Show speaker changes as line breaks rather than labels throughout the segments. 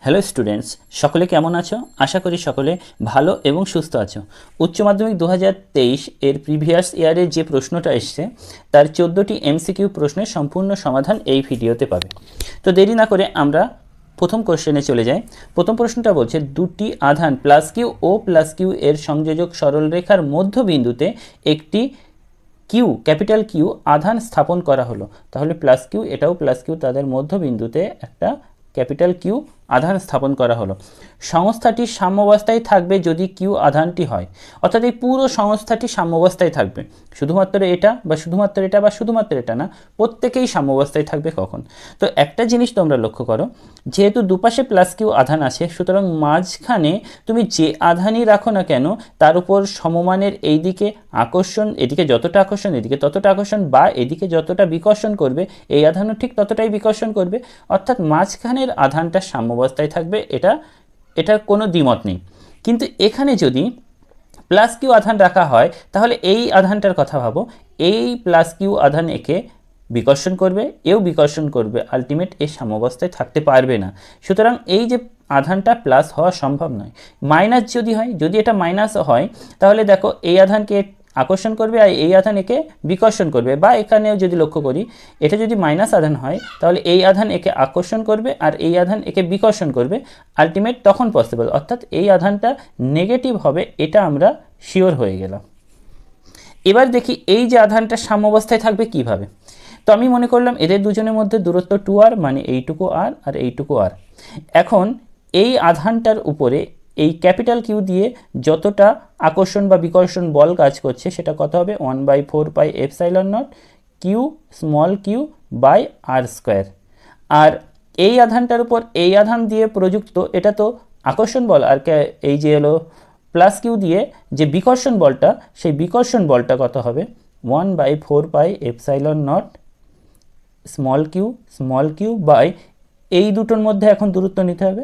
Hello students, সকলে কেমন আছো? আশা করি সকলে ভালো এবং সুস্থ আছো। উচ্চ মাধ্যমিক 2023 এর প্রিভিয়াস ইয়ারে যে প্রশ্নটা এসছে তার 14টি এমসিকিউ প্রশ্নের সম্পূর্ণ সমাধান এই ভিডিওতে পাবে। তো দেরি না করে আমরা প্রথম কোশ্চেনে চলে যাই। প্রথম প্রশ্নটা বলছে দুটি আধান প্লাস কিউ ও প্লাস কিউ এর সংযোজক সরলরেখার মধ্যবিন্দুতে একটি কিউ ক্যাপিটাল কিউ আধান স্থাপন করা হলো। তাহলে প্লাস কিউ, এটাও প্লাস কিউ, তাদের মধ্যবিন্দুতে একটা ক্যাপিটাল কিউ আধান স্থাপন করা হলো। সংস্থাটি সাম্যাবস্থায় থাকবে যদি কিউ আধানটি হয়, অর্থাৎ এই পুরো সংস্থাটি সাম্যাবস্থায় থাকবে। শুধুমাত্র এটা বা শুধুমাত্র এটা বা শুধুমাত্র এটা না, প্রত্যেকেই সাম্যাবস্থায় থাকবে। কখন? তো একটা জিনিস তোমরা লক্ষ্য করো, যেহেতু দুপাশে প্লাস কিউ আধান আছে, সুতরাং মাঝখানে তুমি যে আধানই রাখো না কেন তার উপর সমমানের এই দিকে আকর্ষণ, এদিকে যতটা আকর্ষণ এদিকে ততটা আকর্ষণ, বা এদিকে যতটা বিকর্ষণ করবে এই আধানও ঠিক ততটাই বিকর্ষণ করবে। অর্থাৎ মাঝখানের আধানটা সাম্যাবস্থায় থাকবে, এটা কোনো দ্বিমত নেই। কিন্তু এখানে যদি প্লাস কিউ আধান রাখা হয় তাহলে এই আধানটার কথা ভাবো, এই প্লাস কিউ আধান একে বিকর্ষণ করবে, এও বিকর্ষণ করবে, আলটিমেট এ সাম্যাবস্থায় থাকতে পারবে না। সুতরাং এই যে আধানটা প্লাস হওয়া সম্ভব নয়। মাইনাস যদি হয়, যদি এটা মাইনাস হয় তাহলে দেখো এই আধানকে আকর্ষণ করবে আর এই আধান একে বিকর্ষণ করবে। বা এখানেও যদি লক্ষ্য করি, এটা যদি মাইনাস আধান হয় তাহলে এই আধান একে আকর্ষণ করবে আর এই আধান একে বিকর্ষণ করবে, আলটিমেট তখন পসিবল। অর্থাৎ এই আধানটা নেগেটিভ হবে, এটা আমরা শিওর হয়ে গেলাম। এবার দেখি এই যে আধানটা সাম্যাবস্থায় থাকবে কিভাবে। তো আমি মনে করলাম এদের দুজনের মধ্যে দূরত্ব 2r, মানে এইটুকু r আর এইটুকু r। এখন এই আধানটার উপরে এই ক্যাপিটাল কিউ দিয়ে যতটা আকর্ষণ বা বিকর্ষণ বল কাজ করছে সেটা কত হবে? 1/4 pi epsilon naught Q small Q by R square. আর এই আধানটার উপর এই আধান দিয়ে প্রযুক্ত এটা তো আকর্ষণ বল, আর এই যে হলো প্লাস কিউ দিয়ে যে বিকর্ষণ বলটা, সেই বিকর্ষণ বলটা কত হবে? 1/4 pi epsilon naught small Q by এই দুটোর মধ্যে এখন দূরত্ব নিতে হবে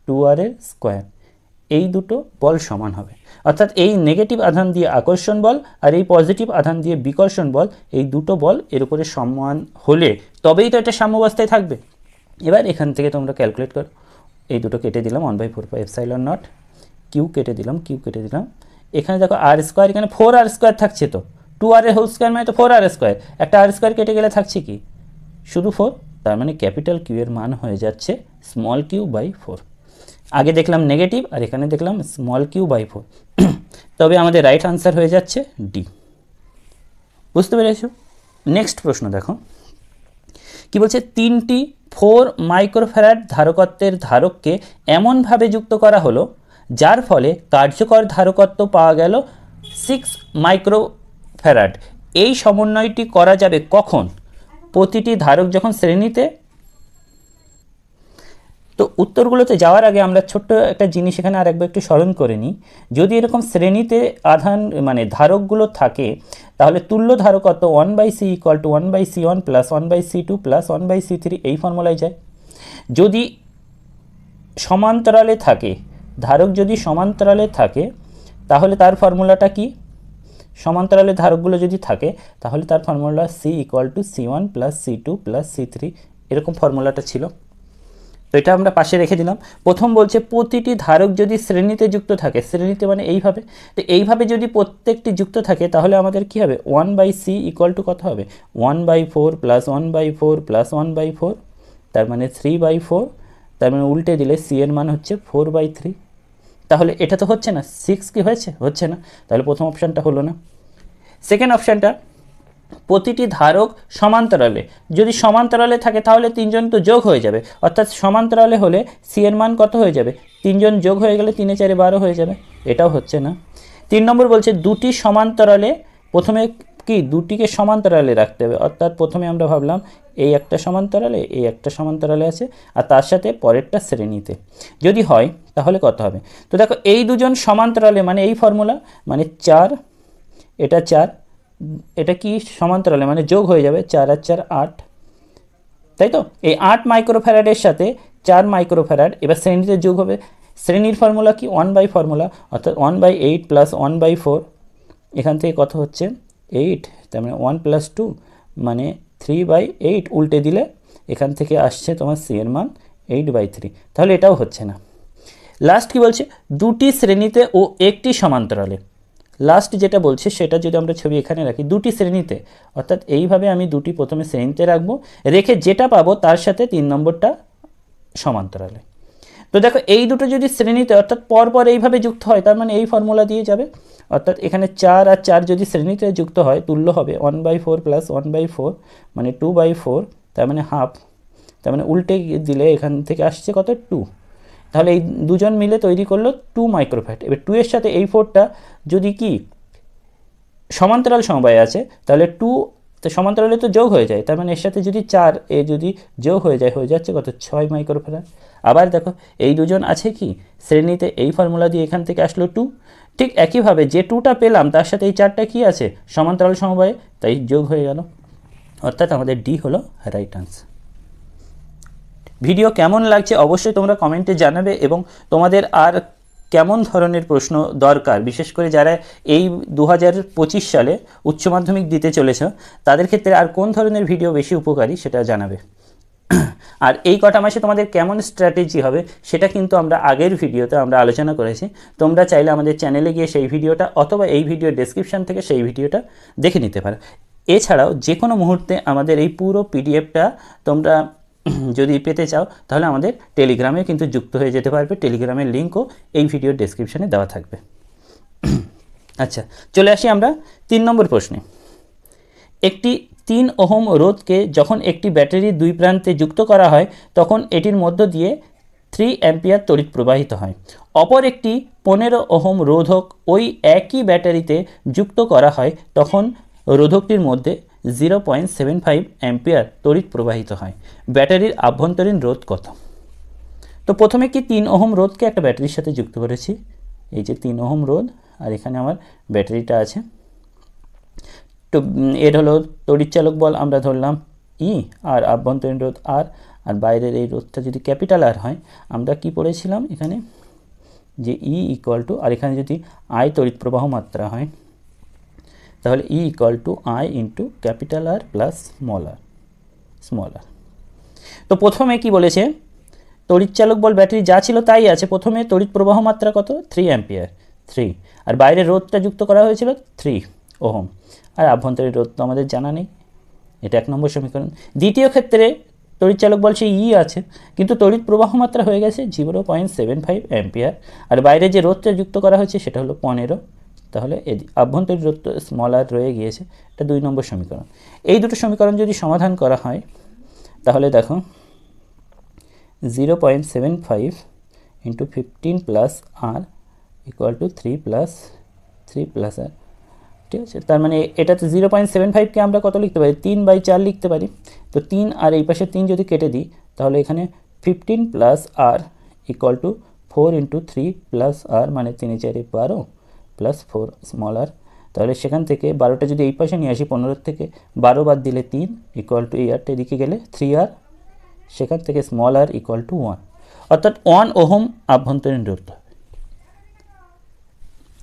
2r এর স্কোয়ার। এই দুটো বল সমান হবে, অর্থাৎ এই নেগেটিভ আধান দিয়ে আকর্ষণ বল আর এই পজিটিভ আধান দিয়ে বিকর্ষণ বল, এই দুটো বল এর উপরে সমান হলে তবেই তো এটা সাম্যাবস্থায় থাকবে। এবার এখান থেকে তোমরা ক্যালকুলেট করো, এই দুটো কেটে দিলাম 1/4 পাই এপসাইলন নট, কিউ কেটে দিলাম, এখানে দেখো আর স্কোয়ার, এখানে 4r স্কোয়ার থাকছে, তো 2r এর হোল স্কোয়ার মানে তো 4r স্কোয়ার, একটা আর স্কোয়ার কেটে গেলে থাকছে কি? শুধু 4। তার মানে ক্যাপিটাল কিউ এর মান হয়ে যাচ্ছে স্মল কিউ বাই 4। আগে দেখলাম নেগেটিভ আর এখানে দেখলাম স্মল কিউ বাই 4, তবে আমাদের রাইট আনসার হয়ে যাচ্ছে ডি। বুঝতে পেরেছো? নেক্সট প্রশ্ন দেখো কি বলছে, 3টি 4 মাইক্রোফ্যারাড ধারকত্বের ধারককে এমনভাবে যুক্ত করা হলো যার ফলে কার্যকর ধারকত্ব পাওয়া গেল 6 মাইক্রোফ্যারাড। এই সমন্বয়টি করা যাবে কখন? প্রতিটি ধারক যখন শ্রেণীতে। তো উত্তরগুলোতে যাওয়ার আগে আমরা ছোট্ট একটা জিনিস এখানে আর একবার একটু স্মরণ করে নিই। যদি এরকম শ্রেণীতে আধান মানে ধারকগুলো থাকে তাহলে তুল্য ধারকত্ব 1/c = 1/c1 + 1/c2 + 1/c3 এই ফর্মুলায় যায়। যদি সমান্তরালে থাকে, ধারক যদি সমান্তরালে থাকে তাহলে তার ফর্মুলাটা কি? সমান্তরালে ধারকগুলো যদি থাকে তাহলে তার formula c = c1 + c2 + c3, এরকম ফর্মুলাটা ছিল। তো এটা আমরা পাশে রেখে দিলাম। প্রথম বলছে প্রতিটি ধারক যদি শ্রেণীতে যুক্ত থাকে, শ্রেণীতে মানে এইভাবে, তো এইভাবে যদি প্রত্যেকটি যুক্ত থাকে তাহলে আমাদের কি হবে? 1/c = কত হবে? 1/4 + 1/4 + 1/4, তার মানে 3/4। তার মানে উল্টে দিলে c এর মান হচ্ছে 4/3। তাহলে এটা তো হচ্ছে না, 6 কি হয়েছে? হচ্ছে না, তাহলে প্রথম অপশানটা হলো না। সেকেন্ড অপশানটা, প্রতিটি ধারক সমান্তরালে, যদি সমান্তরালে থাকে তাহলে 3জন তো যোগ হয়ে যাবে, অর্থাৎ সমান্তরালে হলে সি এর মান কত হয়ে যাবে? 3জন যোগ হয়ে গেলে 3 × 4 = 12 হয়ে যাবে, এটাও হচ্ছে না। 3 নম্বর বলছে দুটি সমান্তরালে, প্রথমে কি দুটিকে সমান্তরালে রাখতে হবে, অর্থাৎ প্রথমে আমরা ভাবলাম এই একটা সমান্তরালে, এই একটা সমান্তরালে আছে আর তার সাথে পরেরটা শ্রেণীতে। যদি হয় তাহলে কত হবে? তো দেখো এই দুজন সমান্তরালে মানে এই ফর্মুলা, মানে 4, এটা 4, এটা কি সমান্তরালে মানে যোগ হয়ে যাবে, 4 আর 4 8, তাই তো? এই 8 মাইক্রোফ্যারাডের সাথে 4 মাইক্রোফ্যারাড এবার শ্রেণীতে যোগ হবে। শ্রেণীর ফর্মুলা কি? 1/, ফর্মুলা, অর্থাৎ 1/8 + 1/4, এখান থেকে কত হচ্ছে? 8, তার মানে 1 + 2 মানে 3/8, উল্টে দিলে এখান থেকে আসছে তোমার সি এর মান 8/3, তাহলে এটাও হচ্ছে না। লাস্ট কি বলছে, দুটি শ্রেণীতে ও একটি সমান্তরালে। লাস্ট যেটা বলছে সেটা যদি আমরা ছবি এখানে রাখি, দুটি শ্রেণীতে, অর্থাৎ এইভাবে আমি দুটি প্রথমে শ্রেণীতে রাখবো, রেখে যেটা পাবো তার সাথে 3 নম্বরটা সমান্তরালে। তো দেখো এই দুটো যদি শ্রেণীতে অর্থাৎ পরপর এইভাবে যুক্ত হয়, তার মানে এই ফর্মুলা দিয়ে যাবে, অর্থাৎ এখানে 4 আর 4 যদি শ্রেণীতে যুক্ত হয় তুল্য হবে 1/4 প্লাস 1/4 মানে 2/4, তার মানে হাফ, তার মানে উল্টে দিলে এখান থেকে আসছে কত 2, তাহলে এই দুজন মিলে তৈরি করলো 2 মাইক্রোফ্যারাড। এবার 2 এর সাথে এই 4টা যদি কি সমান্তরাল সমবায় আছে, তাহলে 2 তো সমান্তরালে তো যোগ হয়ে যায়, তার মানে এর সাথে যদি 4 এ যদি যোগ হয়ে যায়, হয়ে যাচ্ছে কত 6 মাইক্রোফ্যারাড। আবার দেখো এই দুজন আছে কি শ্রেণীতে, এই ফর্মুলা দিয়ে এখান থেকে আসলো 2, ঠিক একইভাবে যে 2টা পেলাম তার সাথে এই 4টা কি আছে সমান্তরাল সমবায়ে, তাই যোগ হয়ে গেল, অর্থাৎ আমাদের ডি হলো রাইট আনসার। ভিডিও কেমন লাগছে অবশ্যই তোমরা কমেন্টে জানাবে, এবং তোমাদের আর কেমন ধরনের প্রশ্ন দরকার, বিশেষ করে যারা এই 2025 সালে উচ্চ মাধ্যমিক দিতে চলেছ তাদের ক্ষেত্রে আর কোন ধরনের ভিডিও বেশি উপকারী সেটা জানাবে। আর এই কটা মাসে তোমাদের কেমন স্ট্র্যাটেজি হবে সেটা কিন্তু আমরা আগের ভিডিওতে আমরা আলোচনা করেছি, তোমরা চাইলে আমাদের চ্যানেলে গিয়ে সেই ভিডিওটা অথবা এই ভিডিওর ডেসক্রিপশান থেকে সেই ভিডিওটা দেখে নিতে পারো। এছাড়াও যে কোনো মুহূর্তে আমাদের এই পুরো পিডিএফটা তোমরা যদি পেতে চাও তাহলে আমাদের টেলিগ্রামে কিন্তু যুক্ত হয়ে যেতে পারবে, টেলিগ্রামের লিঙ্কও এই ভিডিওর ডেসক্রিপশানে দেওয়া থাকবে। আচ্ছা, চলে আসি আমরা 3 নম্বর প্রশ্নে। একটি 3 ওহম রোধকে যখন একটি ব্যাটারির দুই প্রান্তে যুক্ত করা হয় তখন এটির মধ্য দিয়ে 3 অ্যাম্পিয়ার তড়িৎ প্রবাহিত হয়। অপর একটি 15 ওহম রোধক ওই একই ব্যাটারিতে যুক্ত করা হয় তখন রোধকটির মধ্যে 0.75 অ্যাম্পিয়ার তড়িৎ প্রবাহিত হয়। ব্যাটারির আভ্যন্তরীণ রোধ কত? তো প্রথমে কি 3 ওহম রোধকে একটা ব্যাটারির সাথে যুক্ত করেছি, এই যে 3 ওহম রোধ, আর এখানে আমার ব্যাটারিটা আছে। তো এর হলো তড়িৎচালক বল আমরা ধরলাম ই, আর আভ্যন্তরীণ রোধ আর, আর বাইরের এই রোধটা যদি ক্যাপিটাল আর হয়, আমরা কি পড়েছিলাম এখানে যে ই ইকুয়াল টু, আর এখানে যদি আই তড়িৎ প্রবাহ মাত্রা হয় তাহলে E equal to I into capital R plus small R. তো প্রথমে কি বলেছে, তড়িৎচালক বল ব্যাটারি যা ছিল তাই আছে, প্রথমে তড়িৎ প্রবাহ মাত্রা কত 3 অ্যাম্পিয়ার 3, আর বাইরের রোধটা যুক্ত করা হয়েছিল 3 ওহম, আর আভ্যন্তরীণ রোধ তো আমাদের জানা নেই, এটা 1 নম্বর সমীকরণ। দ্বিতীয় ক্ষেত্রে তড়িৎচালক বল সেই ই আছে, কিন্তু তড়িৎ প্রবাহ মাত্রা হয়ে গেছে 0.75 অ্যাম্পিয়ার, আর বাইরে যে রোধটা যুক্ত করা হয়েছে সেটা হলো 15, তাহলে আভ্যন্তরীণ রোধ স্মল আর রয়ে গিয়েছে, এটা 2 নম্বর সমীকরণ। এই দুটো সমীকরণ যদি সমাধান করা হয় তাহলে দেখো 0.75 into 15 plus R equal to 3 plus R, ঠিক আছে। তার মানে এটাতে 0.75কে আমরা কত লিখতে পারি 3/4 লিখতে পারি। তো 3 আর এই পাশে 3 যদি কেটে দিই তাহলে এখানে 15 plus R equal to 4 into 3 plus R, মানে 3 4 12 প্লাস 4 স্মল আর, তাহলে সেখান থেকে 12টা যদি এই পাশে নিয়ে আসি 15 থেকে 12 বাদ দিলে 3 ইকুয়াল টু এই আরটা এদিকে গেলে 3 আর, সেখান থেকে স্মল আর ইকুয়াল টু 1, অর্থাৎ 1 ওহম আভ্যন্তরীণ রোধ।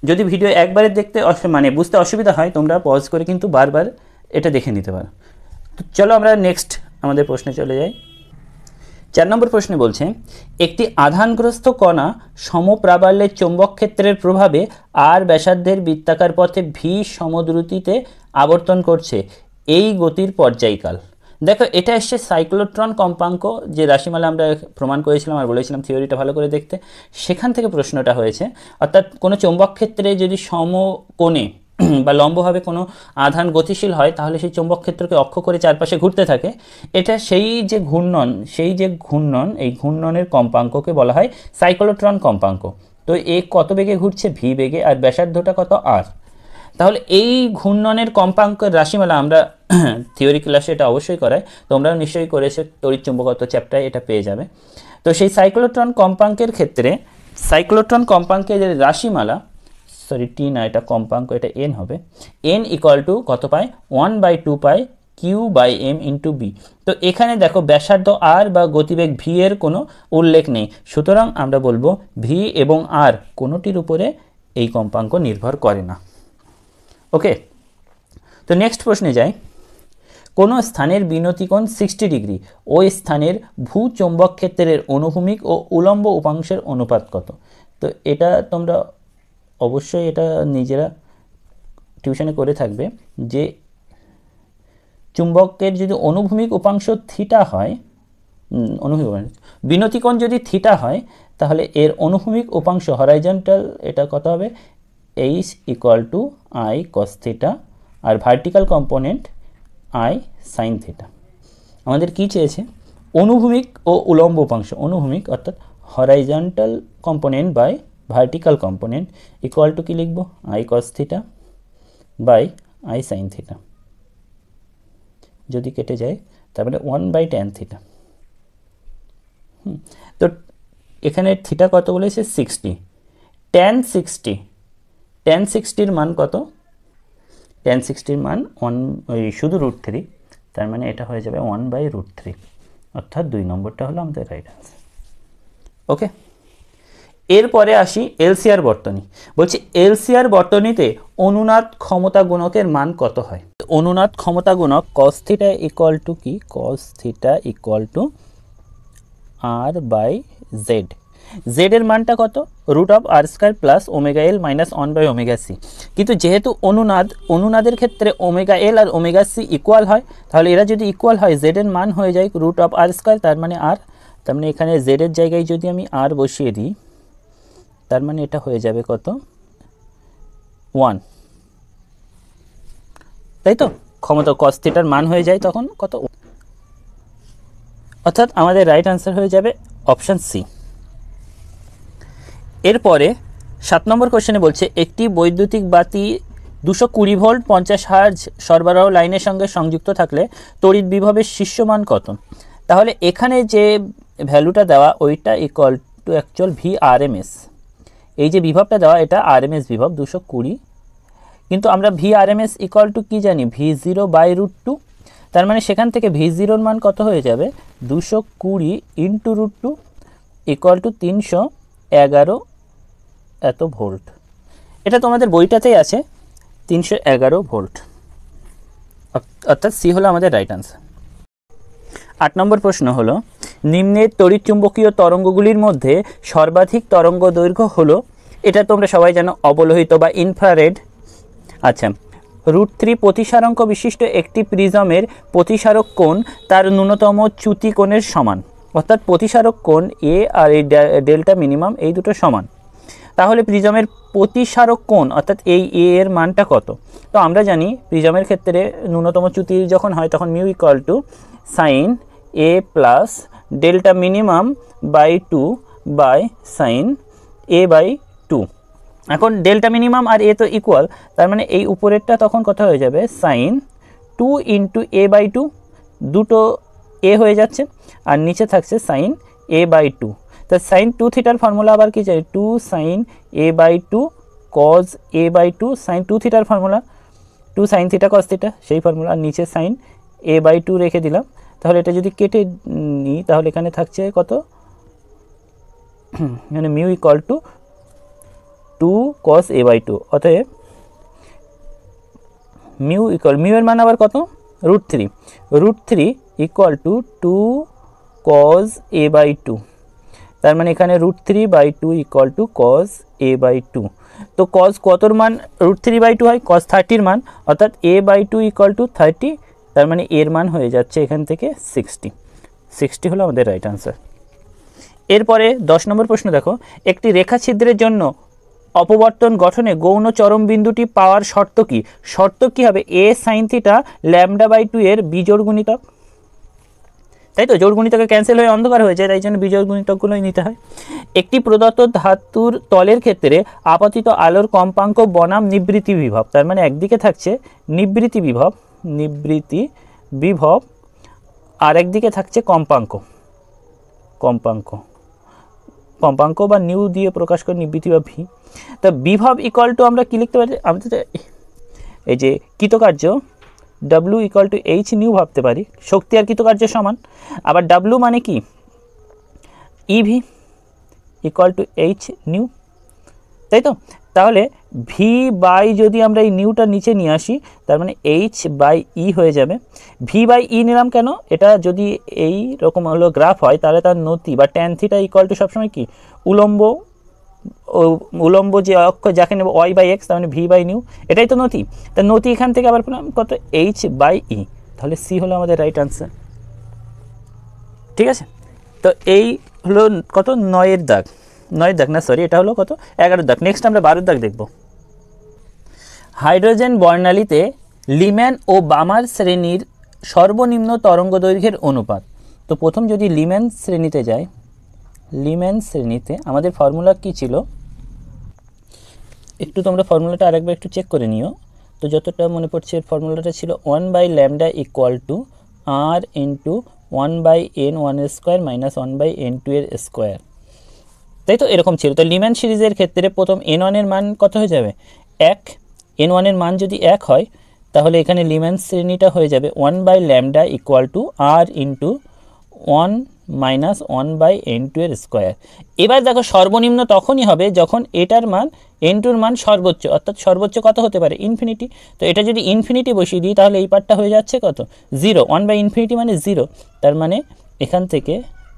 যদি ভিডিও একবারে দেখতে মানে বুঝতে অসুবিধা হয় তোমরা পজ করে কিন্তু বারবার এটা দেখে নিতে পারো। তো চলো আমরা নেক্সট আমাদের প্রশ্নে চলে যাই। 4 নম্বর প্রশ্নে বলছে, একটি আধানগ্রস্ত কণা সমপ্রাবল্যের চৌম্বক ক্ষেত্রের প্রভাবে আর ব্যাসার্ধের বৃত্তাকার পথে ভি সমদ্রুতিতে আবর্তন করছে, এই গতির পর্যায়কাল। দেখো এটা এসছে সাইক্লোট্রন কম্পাঙ্ক, যে রাশিমালা আমরা প্রমাণ করেছিলাম আর বলেছিলাম থিওরিটা ভালো করে দেখতে, সেখান থেকে প্রশ্নটা হয়েছে। অর্থাৎ কোনো চৌম্বক ক্ষেত্রে যদি সমকোণে বা লম্বভাবে কোনো আধান গতিশীল হয় তাহলে সেই চৌম্বক ক্ষেত্রকে অক্ষ করে চারপাশে ঘুরতে থাকে, এটা সেই যে ঘূর্ণন এই ঘূর্ণনের কম্পাঙ্ককে বলা হয় সাইক্লোট্রন কম্পাঙ্ক। তো এ কত বেগে ঘুরছে ভি বেগে, আর ব্যাসার্ধটা কত আর। তাহলে এই ঘূর্ণনের কম্পাঙ্কের রাশিমালা আমরা থিওরি ক্লাসে এটা অবশ্যই করায়, তোমরাও নিশ্চয়ই করেছো, তড়িৎচুম্বকত্ব চ্যাপ্টারে এটা পেয়ে যাবে। তো সেই সাইক্লোট্রন কম্পাঙ্কের ক্ষেত্রে সাইক্লোট্রন কম্পাঙ্কের রাশিমালা, সরি টি না, এটা কম্পাঙ্ক, এটা এন হবে, এন ইকুয়াল টু কত pi 1/2 pi Q by M into B. তো এখানে দেখো ব্যাসার্ধ আর বা গতিবেগ ভি এর কোনো উল্লেখ নেই, সুতরাং আমরা বলবো ভি এবং আর কোনোটির উপরে এই কম্পাঙ্ক নির্ভর করে না। ওকে, তো নেক্সট প্রশ্নে যাই। কোনো স্থানের বিনতিকোণ 60 ডিগ্রি ওই স্থানের ভূচৌম্বক ক্ষেত্রের অনুভূমিক ও উলম্ব উপাংশের অনুপাত কত? তো এটা তোমরা অবশ্যই এটা নিজেরা টিউশনে করে থাকবে যে চুম্বকের যদি অনুভূমিক উপাংশ থিটা হয়, বিনতিকোণ যদি থিটা হয় তাহলে এর অনুভূমিক উপাংশ হরাইজন্টাল এটা কত হবে, H equal to I cos theta, আর vertical component I sine theta. আমাদের কি চেয়েছে? অনুভূমিক ও উলম্ব উপাংশ, অনুভূমিক অর্থাৎ horizontal component by vertical component equal to কি লিখবো, I cos theta by I sine theta. যদি কেটে যায় তারপরে 1/tan থিটা। তো এখানে থিটা কত বলেছে, 60। tan 60 মান কত? tan 60 মান শুধু √3, তার মানে এটা হয়ে যাবে 1/√3, অর্থাৎ 2 নম্বরটা হলো আমাদের রাইট আনসার। ওকে, এরপরে আসি এলসিআর বর্তনী। বলছি এলসিআর বর্তনীতে অনুনাদ ক্ষমতা গুণকের মান কত হয়? অনুনাদ ক্ষমতা গুণক cos থিটা ইকুয়াল টু কি, cos theta equal to r/z। z এর মানটা কত, √r² plus ω/L minus 1/ωc। কিন্তু যেহেতু অনুনাদের ক্ষেত্রে ω/L আর ω/c ইকুয়াল হয়, তাহলে এরা যদি ইকুয়াল হয় z এর মান হয়ে যায় √r², তার মানে r, তার মানে এখানে z এর জায়গায় যদি আমি r বসিয়ে দিই তার মানে এটা হয়ে যাবে কত, 1, তাই তো? ক্ষমতা cos থিটার মান হয়ে যায় তখন কত, অর্থাৎ আমাদের রাইট আনসার হয়ে যাবে অপশান সি। এরপরে 7 নম্বর কোশ্চেনে বলছে একটি বৈদ্যুতিক বাতি 220 ভোল্ট 50 হার্জ সরবরাহ লাইনের সঙ্গে সংযুক্ত থাকলে তড়িৎ বিভবের শীর্ষ মান কত? তাহলে এখানে যে ভ্যালুটা দেওয়া ওইটা ইকুয়াল টু অ্যাকচুয়াল VRMS। এই যে বিভবটা দেওয়া এটা RMS বিভব 220, কিন্তু আমরা VRMS ইকুয়াল টু কি জানি, V0/√2। তার মানে সেখান থেকে V0 মান কত হয়ে যাবে, 220 ইন্টু √2 ইকুয়াল টু 311 এত ভোল্ট। এটা তোমাদের বইটাতেই আছে 311 ভোল্ট, অর্থাৎ সি হলো আমাদের রাইট আনসার। 8 নম্বর প্রশ্ন হলো নিম্নের তড়িৎচুম্বকীয় তরঙ্গগুলির মধ্যে সর্বাধিক তরঙ্গ দৈর্ঘ্য হলো, এটা তোমরা সবাই জানো অবলোহিত বা ইনফ্রারেড। আচ্ছা, √3 প্রতিসারাঙ্ক বিশিষ্ট একটি প্রিজমের প্রতিসারক কোণ তার ন্যূনতম চ্যুতি কোণের সমান, অর্থাৎ প্রতিসারক কোণ এ আর এই ডেল্টা মিনিমাম এই দুটো সমান। তাহলে প্রিজমের প্রতিসারক কোণ অর্থাৎ এই এ এর মানটা কত? তো আমরা জানি প্রিজমের ক্ষেত্রে ন্যূনতম চ্যুতি যখন হয় তখন mu equal to sine A plus delta minimum by 2 by sine a/2। এখন ডেল্টা মিনিমাম আর এ তো ইকুয়াল, তার মানে এই উপরেরটা তখন কত হয়ে যাবে, সাইন 2 ইন্টু a/2, দুটো এ হয়ে যাচ্ছে, আর নিচে থাকছে সাইন a/2। তো সাইন 2 থিটার ফর্মুলা আবার কি চাই, 2 sign a/2 cause a/2 sign 2 থিটার formula 2 sine theta cause theta, সেই ফর্মুলা, আর নিচে সাইন a/2 রেখে দিলাম। তাহলে এটা যদি কেটে নিই তাহলে এখানে থাকছে কত, এখানে mu equal two 2 cos a/2, অতএব মিউ এর মান আবার কত, √3 ইকুয়াল টু 2 cos a/2, তার মানে এখানে √3/2 ইকুয়াল টু cos a/2। তো cos কতর মান √3/2 হয়, cos 30 মান, অর্থাৎ a/2 ইকুয়াল টু 30, তার মানে এর মান হয়ে যাচ্ছে এখান থেকে 60 হলো আমাদের রাইট আনসার। এরপরে 10 নম্বর প্রশ্ন দেখো, একটি রেখা ছিদ্রের জন্য অপবর্তন গঠনে গৌণ চরম বিন্দুটি পাওয়ার শর্ত কি? শর্ত কি হবে, a sin থিটা λ/2 এর বিজোড় গুণিতক, তাই তো? জোড় গুণিতকে ক্যান্সেল হয়ে অন্ধকার হয়ে যায়, তাই জন্য বিজোড় গুণিতকগুলোই নিতে হয়। একটি প্রদত্ত ধাতুর তলের ক্ষেত্রে আপতিত আলোর কম্পাঙ্ক বনাম নিবৃত্তি বিভব, তার মানে একদিকে থাকছে নিবৃত্তি বিভব আর একদিকে থাকছে কম্পাঙ্ক বা নিউ দিয়ে প্রকাশ করে নিবৃত্তি বা ভি। তা বিভব ইকুয়াল টু আমরা কি লিখতে পারি, আমরা তো এই যে কৃতকার্য W equal to H new ভাবতে পারি, শক্তি আর কৃতকার্য সমান। আবার W মানে কি, EV equal to H new, তাই তো? তাহলে ভি বাই যদি আমরা এই নিউটা নিচে নিয়ে আসি, তার মানে এইচ বাই ই হয়ে যাবে। ভি বাই ই নিলাম কেন, এটা যদি এই রকম হলো গ্রাফ হয় তাহলে তার নতি বা ট্যান থিটা ইকুয়াল টু সবসময় কি উলম্ব যে অক্ষ যাকে নেব ওয়াই বাই এক্স, তার মানে ভি বাই নিউ, এটাই তো নতি। তা নতি এখান থেকে আবার পেলাম কত, এইচ বাই ই। তাহলে সি হলো আমাদের রাইট আনসার। ঠিক আছে, তো এই হলো কত, 9-এর দাগ, 9-এর দাগ না সরি, এটা হলো কত, 11-এর দাগ। নেক্সট আমরা 12-এর দাগ দেখব। হাইড্রোজেন বর্ণালীতে লিম্যান ও বামার শ্রেণীর সর্বনিম্ন তরঙ্গ দৈর্ঘ্যের অনুপাত। তো প্রথম যদি লিম্যান শ্রেণীতে যাই, লিম্যান শ্রেণীতে আমাদের ফর্মুলা কি ছিল, একটু তোমরা ফর্মুলাটা আরেকবার একটু চেক করে নিও। তো যতটা মনে পড়ছে ফর্মুলাটা ছিল 1/λ equal to R into 1/n1 minus 1/n2 এর স্কোয়ার, তাই তো এরকম ছিল। তো লিম্যান সিরিজের ক্ষেত্রে প্রথম n1 এর মান কত হয়ে যাবে, 1। n1 এর মান যদি 1 হয় তাহলে এখানে লিম্যান শ্রেণীটা হয়ে যাবে 1/λ equal to R into 1 minus 1/n2 এর স্কোয়ার। এবার দেখো সর্বনিম্ন তখনই হবে যখন এটার মান n2 এর মান সর্বোচ্চ, অর্থাৎ সর্বোচ্চ কত হতে পারে, ইনফিনিটি। তো এটা যদি ইনফিনিটি বসিয়ে দিই তাহলে এই পার্টটা হয়ে যাচ্ছে কত, 0। 1/∞ মানে 0, তার মানে এখান থেকে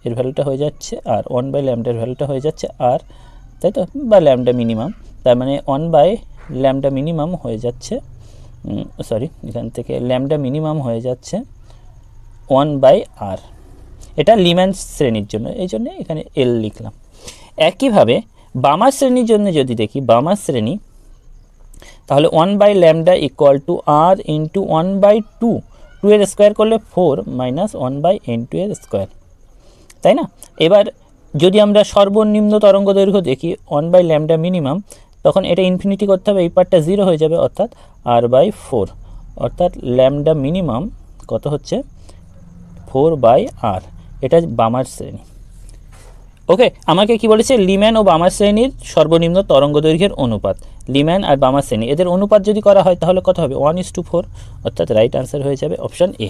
এর ভ্যালুটা হয়ে যাচ্ছে আর 1/λ এর ভ্যালুটা হয়ে যাচ্ছে আর, তাই তো, বা ল্যামডা মিনিমাম, তার মানে 1/λ মিনিমাম হয়ে যাচ্ছে, সরি এখান থেকে ল্যামডা মিনিমাম হয়ে যাচ্ছে 1/r। এটা লিম্যান শ্রেণীর জন্য, এই জন্য এখানে এল লিখলাম। একইভাবে বামার শ্রেণীর জন্য যদি দেখি, বামার শ্রেণী, তাহলে 1/λ ইকুয়াল টু আর ইন্টু 1/2, 2 এর স্কোয়ার করলে 4 মাইনাস 1/n2 এর স্কোয়ার, তাই না। এবার যদি আমরা সর্বনিম্ন তরঙ্গ দৈর্ঘ্য দেখি 1/λ মিনিমাম, তখন এটা ইনফিনিটি করতে হবে, এই পার্টটা 0 হয়ে যাবে, অর্থাৎ r/4, অর্থাৎ ল্যামডা মিনিমাম কত হচ্ছে 4/r। এটা বামার শ্রেণী। ওকে, আমাকে কি বলেছে, লিম্যান ও বামার শ্রেণীর সর্বনিম্ন তরঙ্গ দৈর্ঘ্যের অনুপাত, লিম্যান আর বামার শ্রেণী এদের অনুপাত যদি করা হয় তাহলে কত হবে, 1:4, অর্থাৎ রাইট আনসার হয়ে যাবে অপশান এ।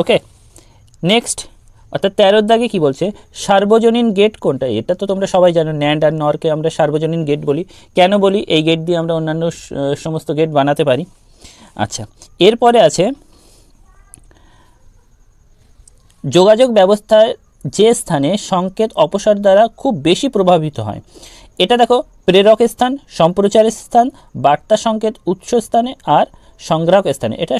ওকে, নেক্সট অর্থাৎ 13-এর দাগে কি বলছে, সার্বজনীন গেট কোনটা। এটা তো তোমরা সবাই জানো, ন্যান্ড আর নরকে আমরা সার্বজনীন গেট বলি। কেন বলি, এই গেট দিয়ে আমরা অন্যান্য সমস্ত গেট বানাতে পারি। আচ্ছা, এরপরে আছে যোগাযোগ ব্যবস্থার যে স্থানে সংকেত অপসর দ্বারা খুব বেশি প্রভাবিত হয়। এটা দেখো, প্রেরক স্থান, সম্প্রচারের স্থান, বার্তা সংকেত উৎস স্থানে আর সংগ্রাহক স্থানে। এটা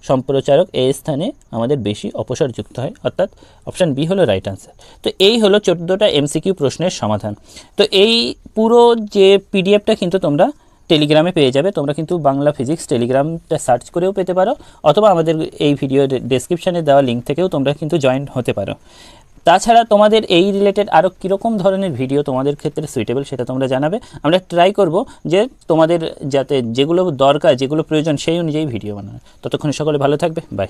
সম্প্রচারক এই স্থানে আমাদের বেশি অপসর যুক্ত হয়, অর্থাৎ অপশান বি হলো রাইট আনসার। তো এই হলো 14টা এমসিকিউ প্রশ্নের সমাধান। তো এই পুরো যে পিডিএফটা কিন্তু তোমরা টেলিগ্রামে পেয়ে যাবে। তোমরা কিন্তু বাংলা ফিজিক্স টেলিগ্রামটা সার্চ করেও পেতে পারো, অথবা আমাদের এই ভিডিও ডেসক্রিপশানে দেওয়া লিঙ্ক থেকেও তোমরা কিন্তু জয়েন হতে পারো। তাছাড়া তোমাদের এই রিলেটেড আরও কীরকম ধরনের ভিডিও তোমাদের ক্ষেত্রে সুইটেবল সেটা তোমরা জানাবে। আমরা ট্রাই করব যে তোমাদের যাতে যেগুলো দরকার, যেগুলো প্রয়োজন সেই অনুযায়ী ভিডিও বানানো। ততক্ষণ সকলে ভালো থাকবে, বাই।